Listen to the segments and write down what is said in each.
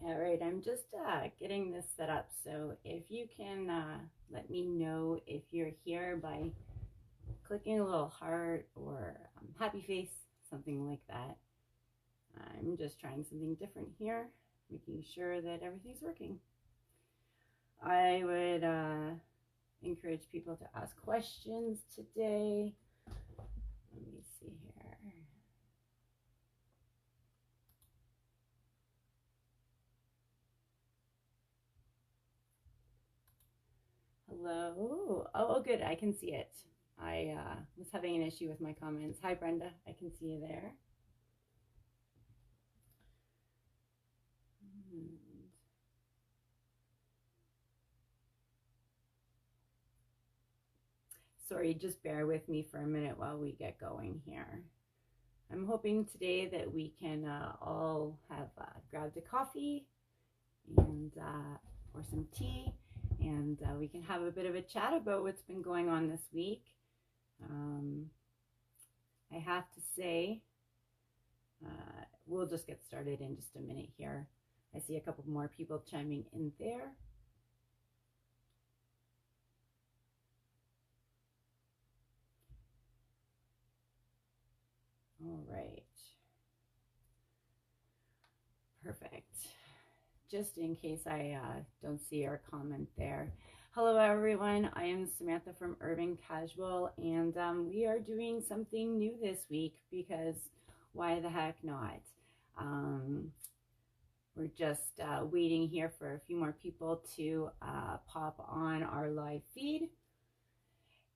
All right, I'm just getting this set up. So if you can let me know if you're here by clicking a little heart or happy face, something like that. I'm just trying something different here, making sure that everything's working. I would encourage people to ask questions today. Let me see here. Hello. Oh, good. I can see it. I was having an issue with my comments. Hi, Brenda. I can see you there. Sorry, just bear with me for a minute while we get going here. I'm hoping today that we can all have grabbed a coffee and or some tea, and we can have a bit of a chat about what's been going on this week. I have to say, we'll just get started in just a minute here. I see a couple more people chiming in there. All right. Perfect. Just in case I don't see your comment there. Hello, everyone. I am Samantha from Urban Casual, and we are doing something new this week because why the heck not? We're just waiting here for a few more people to pop on our live feed.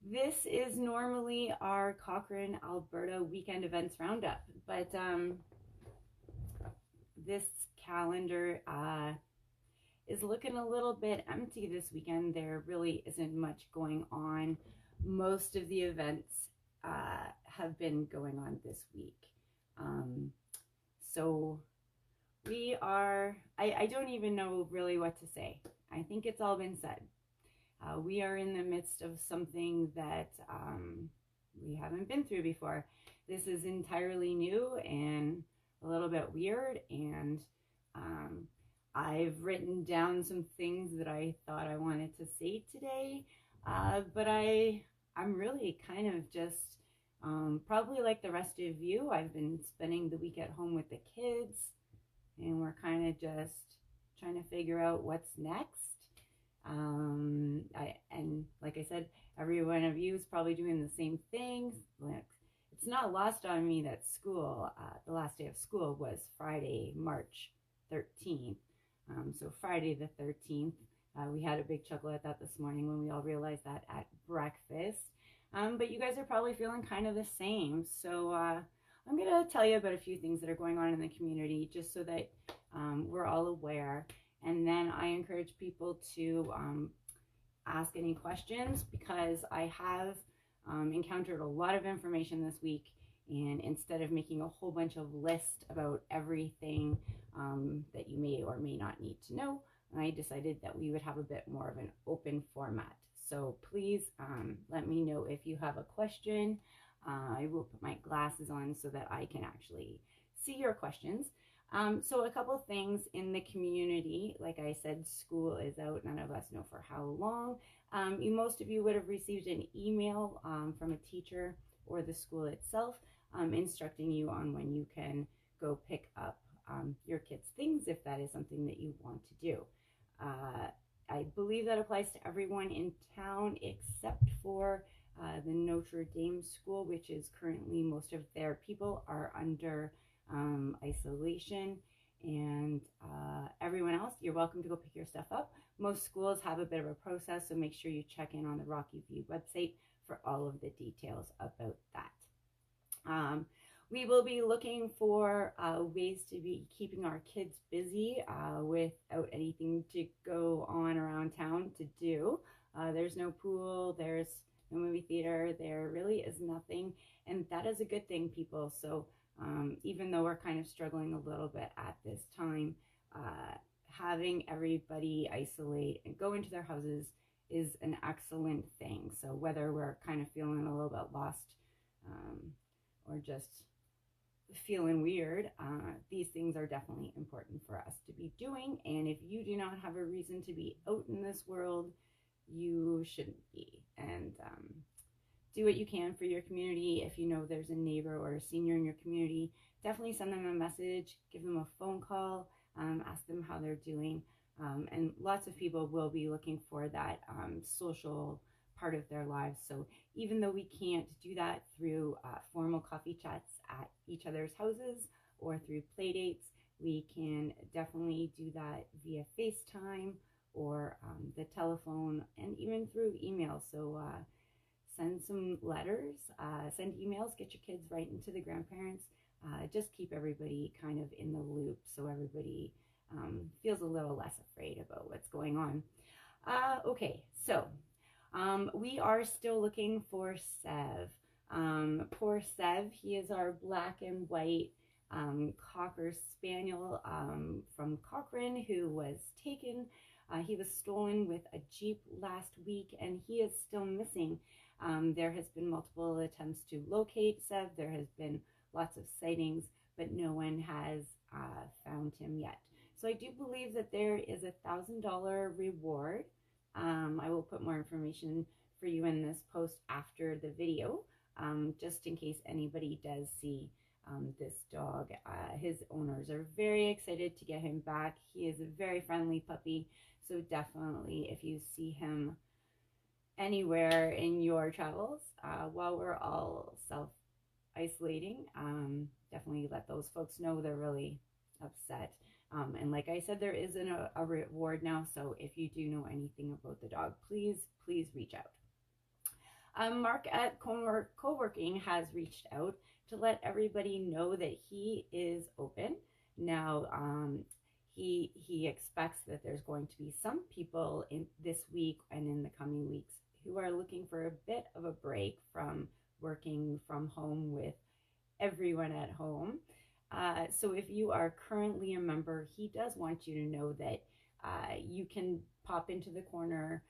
This is normally our Cochrane, Alberta weekend events roundup, but this calendar is looking a little bit empty this weekend. There really isn't much going on. Most of the events have been going on this week. So we are, I don't even know really what to say. I think it's all been said. We are in the midst of something that we haven't been through before. This is entirely new and a little bit weird, and I've written down some things that I thought I wanted to say today, but I'm really kind of just probably like the rest of you. I've been spending the week at home with the kids, and we're kind of just trying to figure out what's next. And like I said, every one of you is probably doing the same things. It's not lost on me that school, the last day of school was Friday, March 13th. So Friday the 13th, we had a big chuckle at that this morning when we all realized that at breakfast. But you guys are probably feeling kind of the same. So I'm going to tell you about a few things that are going on in the community just so that we're all aware. And then I encourage people to ask any questions because I have encountered a lot of information this week. And instead of making a whole bunch of lists about everything that you may or may not need to know, I decided that we would have a bit more of an open format. So please let me know if you have a question. I will put my glasses on so that I can actually see your questions. So a couple things in the community. Like I said, school is out. None of us know for how long. Most of you would have received an email from a teacher or the school itself instructing you on when you can go pick up your kids' things if that is something that you want to do. I believe that applies to everyone in town except for the Notre Dame school, which is currently most of their people are under isolation, and everyone else, you're welcome to go pick your stuff up. Most schools have a bit of a process, so make sure you check in on the Rocky View website for all of the details about that. We will be looking for ways to be keeping our kids busy without anything to go on around town to do. There's no pool, there's no movie theater, there really is nothing, and that is a good thing, people. So even though we're kind of struggling a little bit at this time, having everybody isolate and go into their houses is an excellent thing. So whether we're kind of feeling a little bit lost or just feeling weird, these things are definitely important for us to be doing. And if you do not have a reason to be out in this world, you shouldn't be. And do what you can for your community. If you know there's a neighbor or a senior in your community, definitely send them a message, give them a phone call, ask them how they're doing. And lots of people will be looking for that social part of their lives. So even though we can't do that through formal coffee chats at each other's houses or through play dates, we can definitely do that via FaceTime or the telephone, and even through email. So send some letters, send emails, get your kids right into the grandparents. Just keep everybody kind of in the loop so everybody feels a little less afraid about what's going on. Okay, so we are still looking for Sev. Poor Sev, he is our black and white Cocker Spaniel from Cochrane, who was taken. He was stolen with a Jeep last week, and he is still missing. There has been multiple attempts to locate Sev. There has been lots of sightings, but no one has found him yet. So I do believe that there is $1,000 reward. I will put more information for you in this post after the video, just in case anybody does see this dog. His owners are very excited to get him back. He is a very friendly puppy, so definitely if you see him anywhere in your travels while we're all self-isolating, definitely let those folks know. They're really upset. And like I said, there is a reward now, so if you do know anything about the dog, please reach out. Mark at Co-working has reached out to let everybody know that he is open. Now, he expects that there's going to be some people in this week and in the coming weeks who are looking for a bit of a break from working from home with everyone at home. So if you are currently a member, he does want you to know that you can pop into the corner.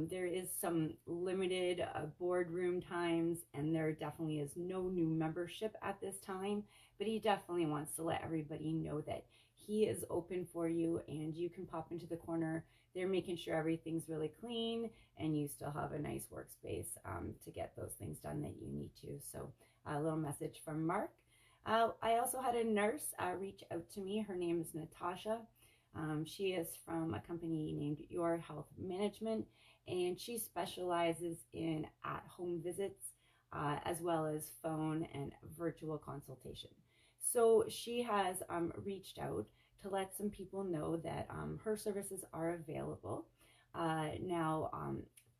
There is some limited boardroom times, and there definitely is no new membership at this time, but he definitely wants to let everybody know that he is open for you and you can pop into the corner. They're making sure everything's really clean and you still have a nice workspace to get those things done that you need to. So a little message from Mark. I also had a nurse reach out to me. Her name is Natasha. She is from a company named Your Health Management, and she specializes in at-home visits as well as phone and virtual consultation. So she has reached out to let some people know that her services are available. Now,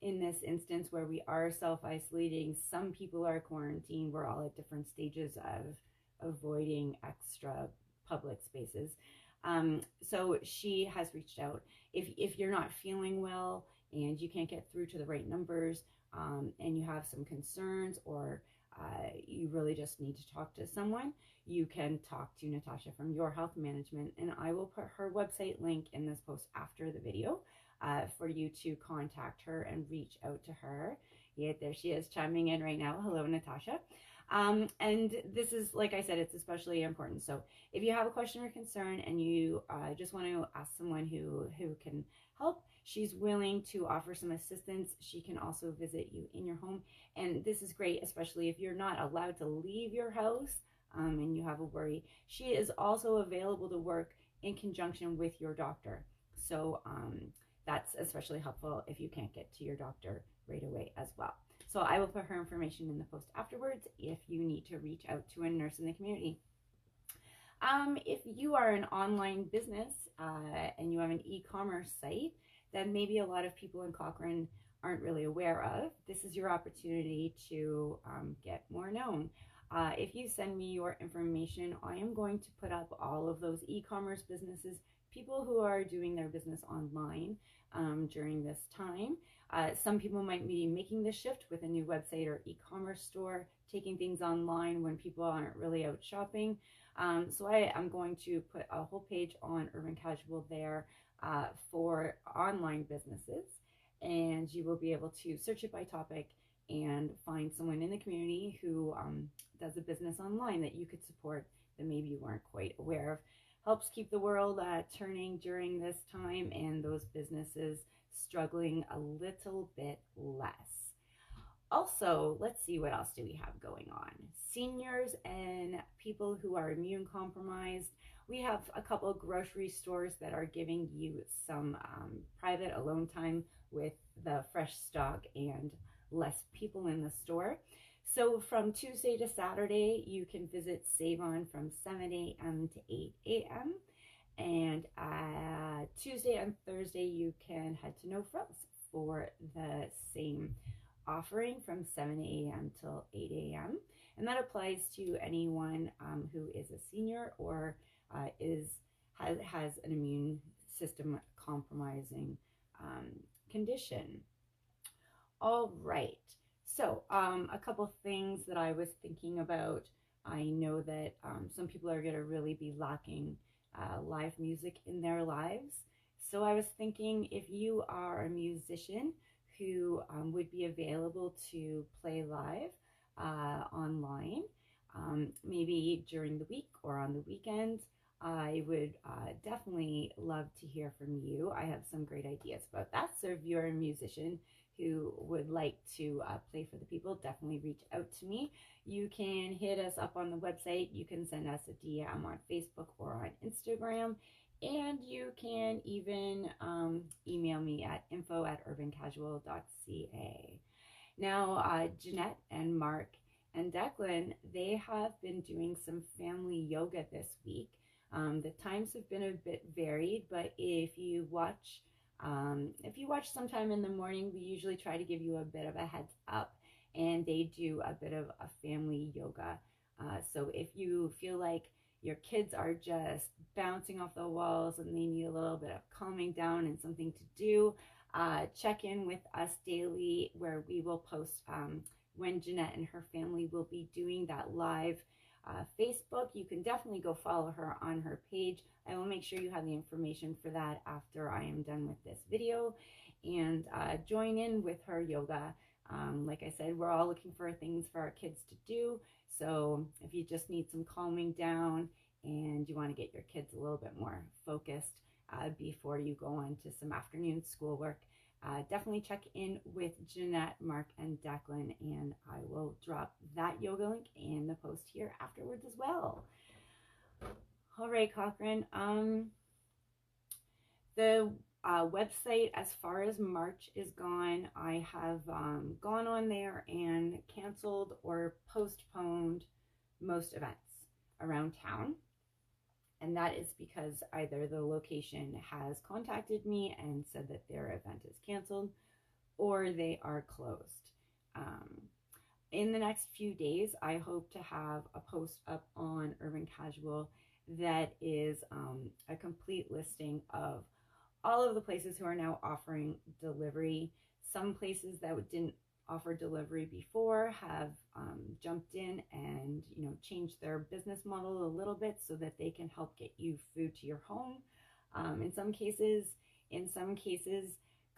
in this instance where we are self-isolating, some people are quarantined. We're all at different stages of avoiding extra public spaces. So she has reached out. If you're not feeling well and you can't get through to the right numbers, and you have some concerns, or you really just need to talk to someone, you can talk to Natasha from Your Health Management, and I will put her website link in this post after the video for you to contact her and reach out to her. Yeah, there she is chiming in right now. Hello, Natasha. And this is, like I said, it's especially important. So if you have a question or concern and you just want to ask someone who can help, she's willing to offer some assistance. She can also visit you in your home. And this is great, especially if you're not allowed to leave your house and you have a worry. She is also available to work in conjunction with your doctor. So that's especially helpful if you can't get to your doctor right away as well. So I will put her information in the post afterwards if you need to reach out to a nurse in the community. If you are an online business and you have an e-commerce site that maybe a lot of people in Cochrane aren't really aware of, this is your opportunity to get more known. If you send me your information, I am going to put up all of those e-commerce businesses, people who are doing their business online during this time. Some people might be making the shift with a new website or e-commerce store, taking things online when people aren't really out shopping. So I am going to put a whole page on Urban Casual there for online businesses, and you will be able to search it by topic and find someone in the community who does a business online that you could support that maybe you weren't quite aware of. Helps keep the world turning during this time and those businesses struggling a little bit less. Also, let's see, what else do we have going on? Seniors and people who are immune compromised. We have a couple of grocery stores that are giving you some private alone time with the fresh stock and less people in the store. So from Tuesday to Saturday, you can visit Save On from 7 a.m. to 8 a.m. And Tuesday and Thursday, you can head to No Frills for the same offering from 7 a.m. till 8 a.m. And that applies to anyone who is a senior or has an immune system compromising condition. All right. So a couple things that I was thinking about. I know that some people are going to really be lacking live music in their lives. So I was thinking, if you are a musician who would be available to play live online, maybe during the week or on the weekends, I would definitely love to hear from you. I have some great ideas about that. So if you're a musician who would like to play for the people, definitely reach out to me. You can hit us up on the website. You can send us a DM on Facebook or on Instagram. And you can even email me at info@urbancasual.ca. Now, Jeanette and Mark and Declan, they have been doing some family yoga this week. The times have been a bit varied, but if you watch sometime in the morning, we usually try to give you a bit of a heads up, and they do a bit of a family yoga. So if you feel like your kids are just bouncing off the walls and they need a little bit of calming down and something to do, check in with us daily, where we will post when Jeanette and her family will be doing that live Facebook. You can definitely go follow her on her page. I will make sure you have the information for that after I am done with this video, and join in with her yoga. Like I said, we're all looking for things for our kids to do. So if you just need some calming down and you want to get your kids a little bit more focused before you go on to some afternoon schoolwork, definitely check in with Jeanette, Mark, and Declan, and I will drop that yoga link in the post here afterwards as well. All right, Cochrane. The website, as far as March is gone, I have gone on there and canceled or postponed most events around town. And that is because either the location has contacted me and said that their event is canceled, or they are closed. In the next few days, I hope to have a post up on Urban Casual that is a complete listing of all of the places who are now offering delivery. Some places that didn't offer delivery before have jumped in and changed their business model a little bit so that they can help get you food to your home. In some cases,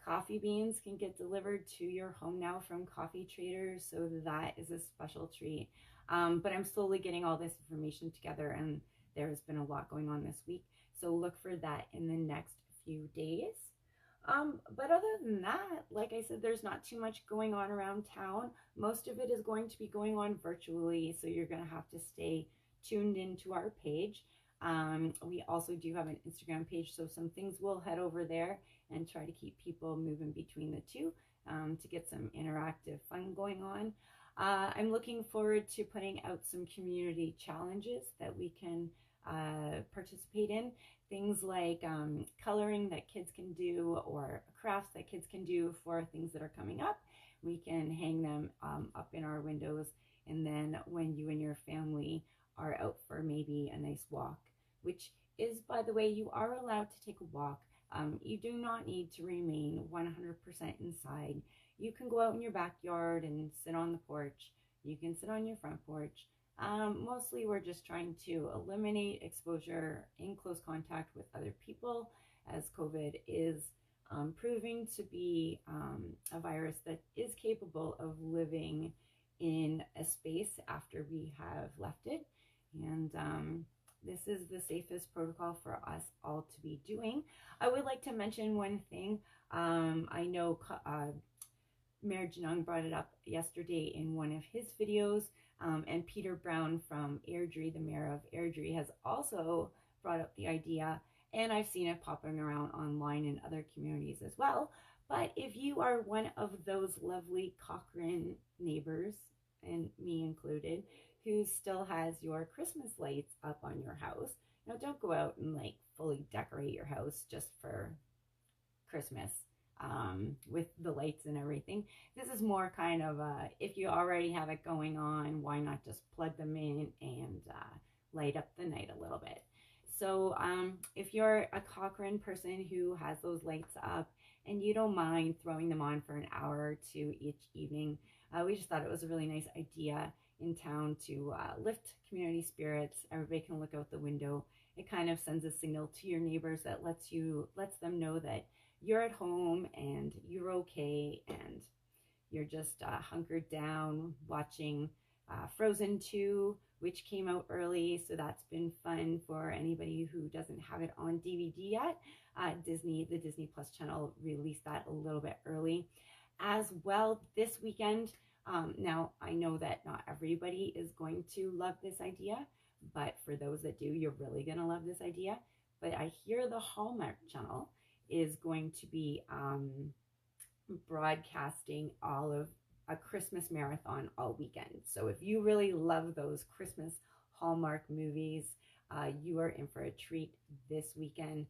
coffee beans can get delivered to your home now from coffee traders, so that is a special treat. But I'm slowly getting all this information together, and there's been a lot going on this week, so look for that in the next few days. But other than that, like I said, there's not too much going on around town. Most of it is going to be going on virtually, so you're going to have to stay tuned into our page. We also do have an Instagram page, so some things will head over there and try to keep people moving between the two to get some interactive fun going on. I'm looking forward to putting out some community challenges that we can participate in. Things like coloring that kids can do, or crafts that kids can do for things that are coming up. We can hang them up in our windows, and then when you and your family are out for maybe a nice walk, which is, by the way, you are allowed to take a walk. You do not need to remain 100% inside. You can go out in your backyard and sit on the porch. You can sit on your front porch. Mostly we're just trying to eliminate exposure in close contact with other people, as COVID is proving to be a virus that is capable of living in a space after we have left it. And this is the safest protocol for us all to be doing. I would like to mention one thing. I know Mayor Janung brought it up yesterday in one of his videos, and Peter Brown from Airdrie, the mayor of Airdrie, has also brought up the idea, and I've seen it popping around online in other communities as well. But if you are one of those lovely Cochrane neighbors, and me included, who still has your Christmas lights up on your house, now don't go out and like fully decorate your house just for Christmas with the lights and everything. This is more kind of if you already have it going on, why not just plug them in and light up the night a little bit. So if you're a Cochrane person who has those lights up and you don't mind throwing them on for an hour or two each evening, we just thought it was a really nice idea in town to lift community spirits. Everybody can look out the window. It kind of sends a signal to your neighbors that lets them know that you're at home and you're okay, and you're just hunkered down watching Frozen 2, which came out early, so that's been fun for anybody who doesn't have it on DVD yet. The Disney Plus channel released that a little bit early. As well, this weekend, now I know that not everybody is going to love this idea, but for those that do, you're really going to love this idea. But I hear the Hallmark channel is going to be broadcasting all of a Christmas marathon all weekend. So if you really love those Christmas Hallmark movies, you are in for a treat this weekend.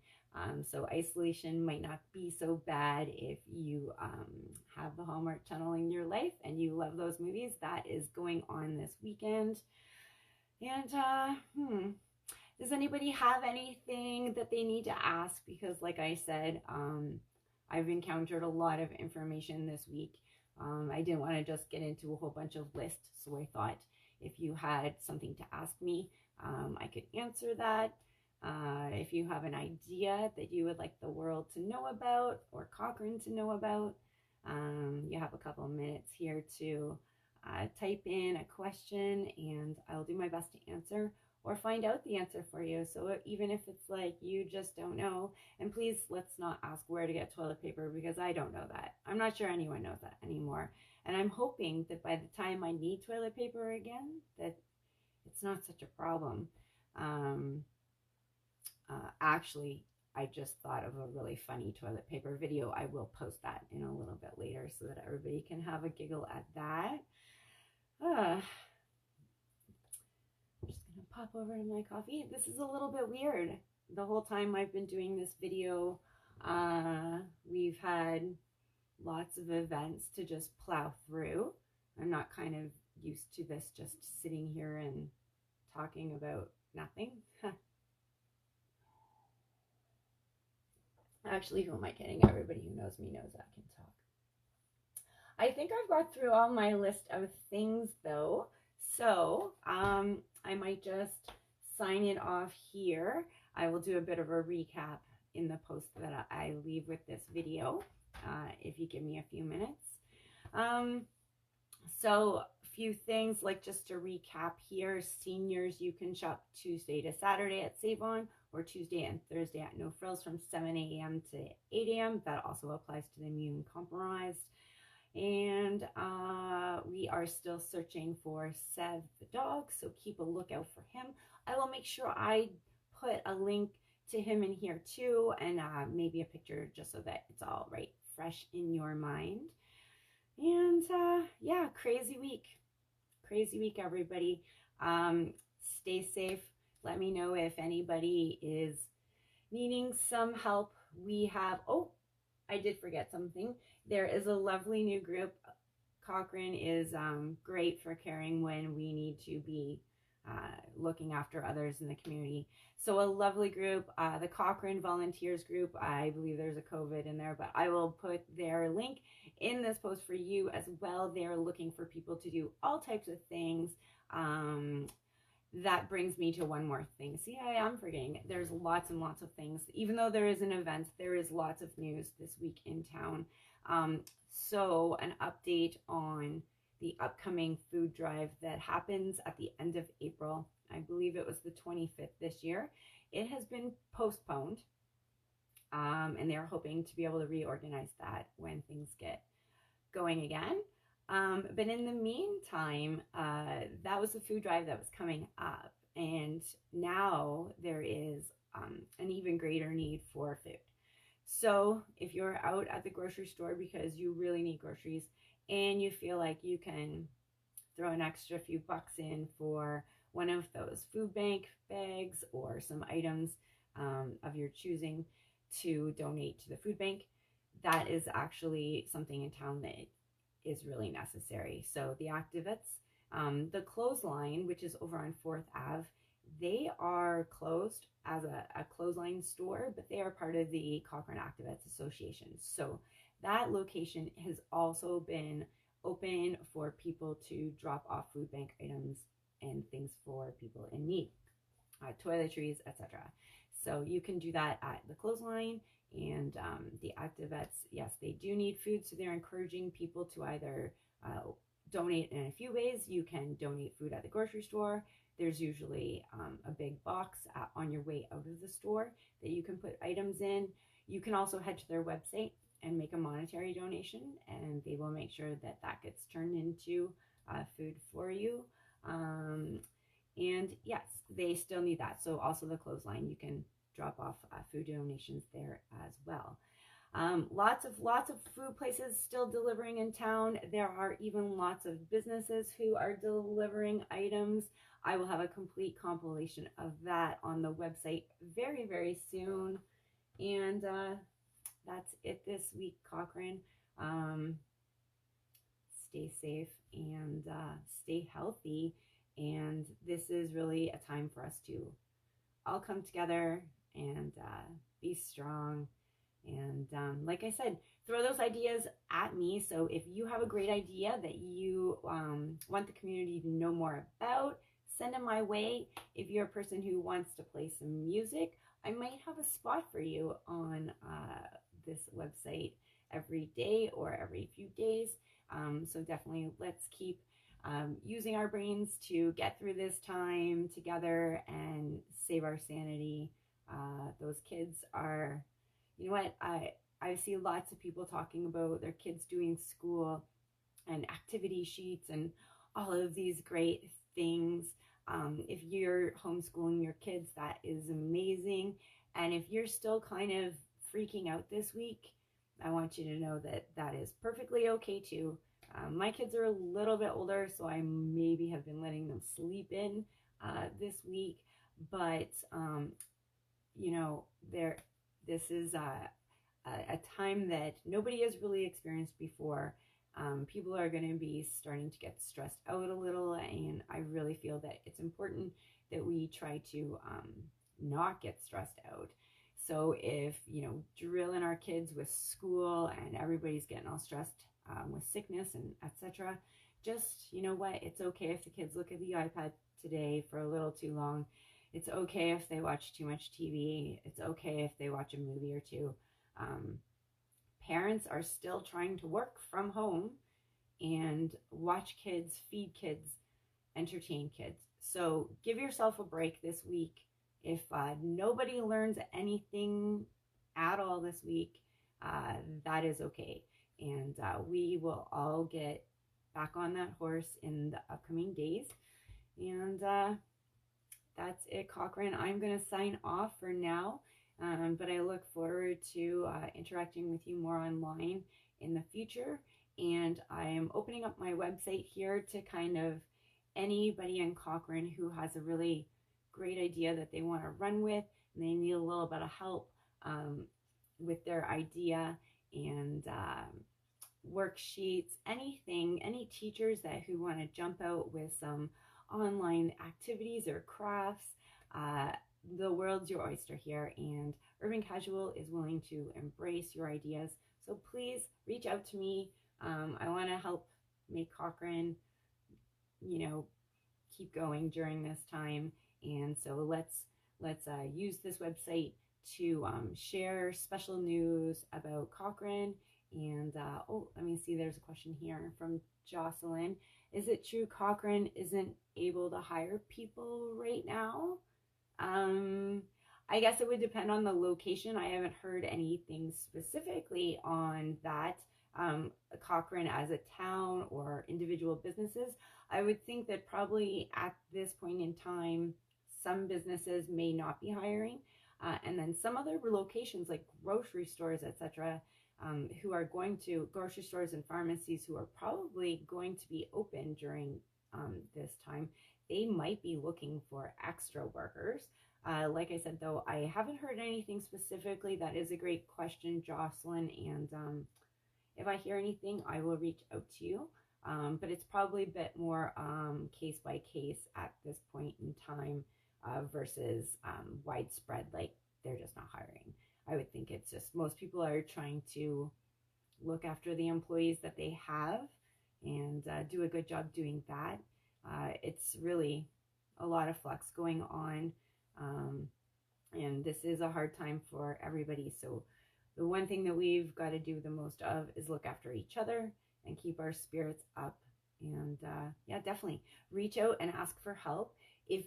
So isolation might not be so bad if you have the Hallmark channel in your life and you love those movies. That is going on this weekend. And does anybody have anything that they need to ask? Because like I said, I've encountered a lot of information this week. I didn't want to just get into a whole bunch of lists, so I thought if you had something to ask me, I could answer that. If you have an idea that you would like the world to know about or Cochrane to know about, you have a couple of minutes here to type in a question and I'll do my best to answer or find out the answer for you. So even if it's like you just don't know, and please let's not ask where to get toilet paper, because I don't know that. I'm not sure anyone knows that anymore. And I'm hoping that by the time I need toilet paper again, that it's not such a problem. Actually, I just thought of a really funny toilet paper video. I will post that in a little bit later so that everybody can have a giggle at that. I'm just gonna pop over to my coffee. This is a little bit weird. The whole time I've been doing this video, we've had lots of events to just plow through. I'm not kind of used to this, just sitting here and talking about nothing. Actually, who am I kidding? Everybody who knows me knows I can talk. I think I've got through all my list of things though. So I might just sign it off here. I will do a bit of a recap in the post that I leave with this video, if you give me a few minutes. So a few things, like just to recap here: seniors, you can shop Tuesday to Saturday at Save On, or Tuesday and Thursday at No Frills from 7 a.m. to 8 a.m. That also applies to the immune compromised. And we are still searching for Sev the dog, so keep a lookout for him. I will make sure I put a link to him in here too, and maybe a picture, just so that it's all right, fresh in your mind. And yeah, crazy week, everybody. Stay safe. Let me know if anybody is needing some help. We have, oh, I did forget something. There is a lovely new group. Cochrane is great for caring when we need to be looking after others in the community. So a lovely group, the Cochrane Volunteers group. I believe there's a COVID in there, but I will put their link in this post for you as well. They're looking for people to do all types of things. that brings me to one more thing. See, I am forgetting. There's lots and lots of things. Even though there is an event, there is lots of news this week in town. So an update on the upcoming food drive that happens at the end of April. I believe it was the 25th this year. It has been postponed, and they're hoping to be able to reorganize that when things get going again. But in the meantime, that was the food drive that was coming up. And now there is an even greater need for food. So if you're out at the grocery store because you really need groceries and you feel like you can throw an extra few bucks in for one of those food bank bags or some items of your choosing to donate to the food bank, that is actually something in town that is really necessary. So the Activettes, the clothesline, which is over on 4th Ave, they are closed as a clothesline store, but they are part of the Cochrane Activettes Association. So that location has also been open for people to drop off food bank items and things for people in need, toiletries, etc. So you can do that at the clothesline. And the Activettes, yes, they do need food, so they're encouraging people to either donate in a few ways. You can donate food at the grocery store. There's usually a big box on your way out of the store that you can put items in. You can also head to their website and make a monetary donation, and they will make sure that that gets turned into food for you. And yes, they still need that. So also the clothesline, you can drop off food donations there as well. Lots of food places still delivering in town. There are even lots of businesses who are delivering items. I will have a complete compilation of that on the website very, very soon. And that's it this week, Cochrane. Stay safe and stay healthy. And this is really a time for us to all come together and be strong. And like I said, throw those ideas at me. So if you have a great idea that you want the community to know more about, send them my way. If you're a person who wants to play some music, I might have a spot for you on this website every day or every few days. So definitely let's keep using our brains to get through this time together and save our sanity. Those kids are, you know what, I see lots of people talking about their kids doing school and activity sheets and all of these great things. If you're homeschooling your kids, that is amazing. And if you're still kind of freaking out this week, I want you to know that that is perfectly okay too. My kids are a little bit older, so I maybe have been letting them sleep in this week. But, you know, this is a time that nobody has really experienced before. People are going to be starting to get stressed out a little, and I really feel that it's important that we try to not get stressed out. So if, you know, drilling our kids with school and everybody's getting all stressed with sickness and etc., just, you know what, it's okay if the kids look at the iPad today for a little too long. It's okay if they watch too much TV. It's okay if they watch a movie or two. Parents are still trying to work from home and watch kids, feed kids, entertain kids. So give yourself a break this week. If nobody learns anything at all this week, that is okay. And we will all get back on that horse in the upcoming days. And that's it, Cochrane. I'm going to sign off for now. But I look forward to interacting with you more online in the future. And I am opening up my website here to kind of anybody in Cochrane who has a really great idea that they want to run with, and they need a little bit of help with their idea and worksheets, anything, any teachers that who want to jump out with some online activities or crafts. The world's your oyster here, and Urban Casual is willing to embrace your ideas. So please reach out to me. I want to help make Cochrane, you know, keep going during this time. And so let's use this website to share special news about Cochrane. And oh, let me see, there's a question here from Jocelyn. Is it true Cochrane isn't able to hire people right now? I guess it would depend on the location. I haven't heard anything specifically on that. Cochrane as a town or individual businesses, I would think that probably at this point in time, some businesses may not be hiring. And then some other locations like grocery stores, etc., grocery stores and pharmacies who are probably going to be open during this time, they might be looking for extra workers. Like I said, though, I haven't heard anything specifically. That is a great question, Jocelyn. And if I hear anything, I will reach out to you. But it's probably a bit more case by case at this point in time versus widespread, like they're just not hiring. I would think it's just most people are trying to look after the employees that they have and do a good job doing that. It's really a lot of flux going on. And this is a hard time for everybody. So the one thing that we've got to do the most of is look after each other and keep our spirits up. And yeah, definitely reach out and ask for help. If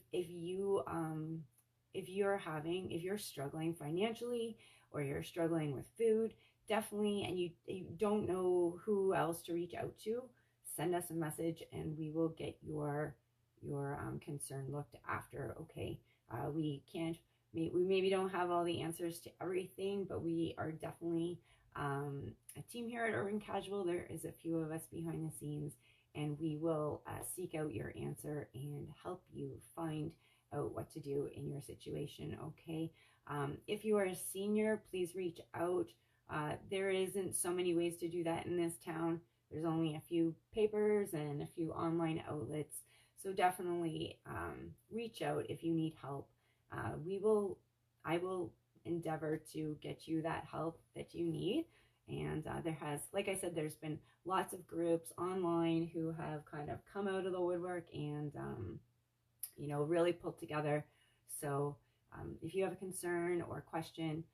you're struggling financially or you're struggling with food, definitely, and you don't know who else to reach out to, send us a message and we will get your concern looked after. Okay, we maybe don't have all the answers to everything, but we are definitely a team here at Urban Casual. There is a few of us behind the scenes, and we will seek out your answer and help you find out what to do in your situation. Okay, if you are a senior, please reach out. There isn't so many ways to do that in this town. There's only a few papers and a few online outlets. So definitely reach out if you need help. I will endeavor to get you that help that you need. And like I said, there's been lots of groups online who have kind of come out of the woodwork and, really pulled together. So if you have a concern or question,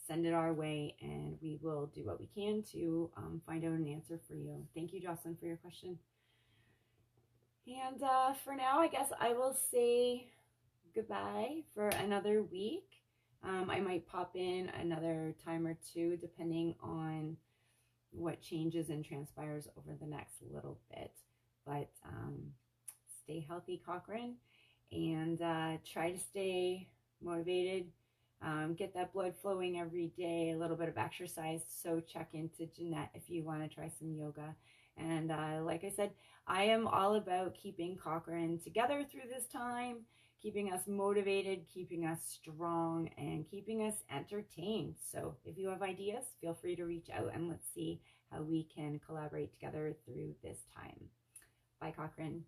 send it our way and we will do what we can to find out an answer for you. Thank you, Jocelyn, for your question. And for now, I guess I will say goodbye for another week. I might pop in another time or two depending on what changes and transpires over the next little bit. But stay healthy, Cochrane, and try to stay motivated. Get that blood flowing every day, a little bit of exercise. So check into Jeanette if you want to try some yoga. And like I said, I am all about keeping Cochrane together through this time, keeping us motivated, keeping us strong, and keeping us entertained. So if you have ideas, feel free to reach out and let's see how we can collaborate together through this time. Bye, Cochrane.